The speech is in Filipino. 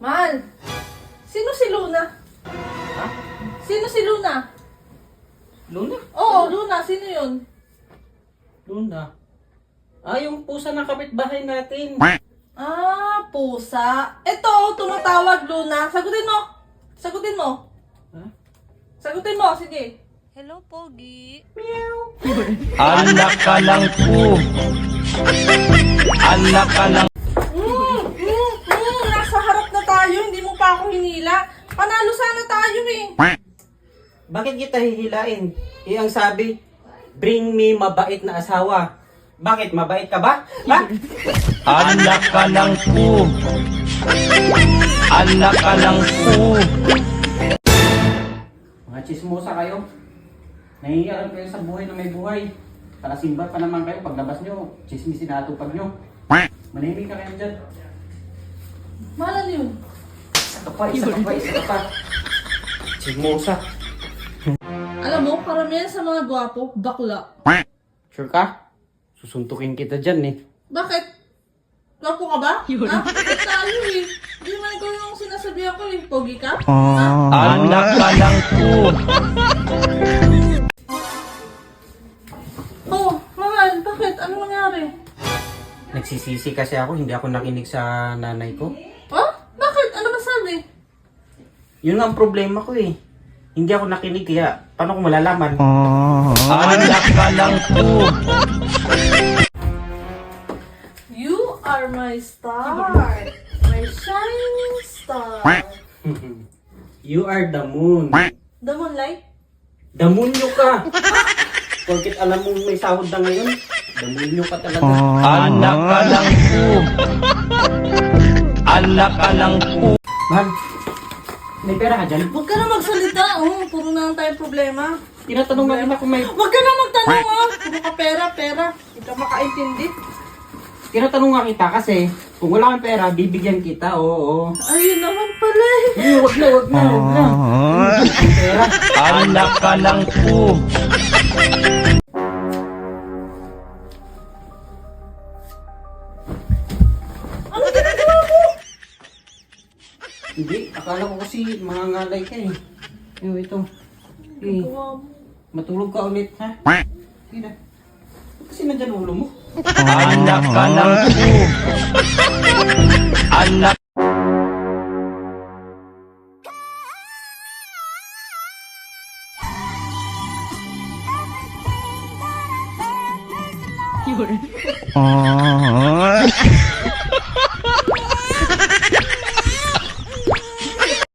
Mahal, sino si Luna? Ha? Sino si Luna? Luna? Oo, Luna, sino yun? Luna? Ah, yung pusa ng kapitbahay natin. Ah, pusa. Ito, tumatawag, Luna. Sagutin mo. Sagutin mo. Ha? Sagutin mo, sige. Hello, Pogi. Anak ka lang po. Anak ka lang. Nasa harap na tayo, hindi mo pa ako hinila. Panalo sana tayo eh. Bakit kita hihilain? Eh, ang sabi, bring me mabait na asawa. Bakit? Mabait ka ba? Ha? Anak ka lang po. Anak ka lang po. Mga chismosa kayo. Nahihiyaran kayo sa buhay na may buhay. Kalasimba pa naman kayo. Paglabas nyo, chismis sinatupag nyo. Manahimik ka kayo dyan. Malan yun. Isa ka pa, isa ka pa, isa ka pa. Chismosa. Alam mo, karamihan sa mga gwapo, bakla. Sure ka? Susuntukin kita dyan eh. Bakit? Gwapo ka ba? Ha? Bakit tayo eh? Hindi naman ikaw yung sinasabi ako eh. Pogi ka? Ha? Anak ka lang po. Oh, mahal, bakit? Ano nangyari? Nagsisisi kasi ako, hindi ako nakinig sa nanay ko. Ha? Bakit? Ano ba sabi? Yun nga ang problema ko eh. Hindi ako nakinig kaya paano ko malalaman? Anak ka lang po. You are my star. My shining star. You are the moon. The moonlight? Damunyo ka! Porkit alam mo may sahod na ngayon, damunyo ka talaga. Anak ka lang po. Anak ka lang po. Mahal, may pera ka dyan? Huwag ka na magsalita. Oh, puro na lang tayong problema. Tinatanong nga kita kung may... Huwag ka na magtanong ah. Puro ka pera, pera. Hindi ka makaintindi. Tinatanong nga kita kasi kung wala kang pera, bibigyan kita, oo. Ayun naman pala eh. Wag na, wag na, wag na. Ang pera. Anak ka lang po. Ano ginagawa mo? Hindi, akala ko kasi mga ngalay ka eh. Yo, ito. Eh, Gawa mo. matulog ka ulit, ha? Sige na. Kasi nandyan ulo mo. Anak ka lang po. Anak. Yun.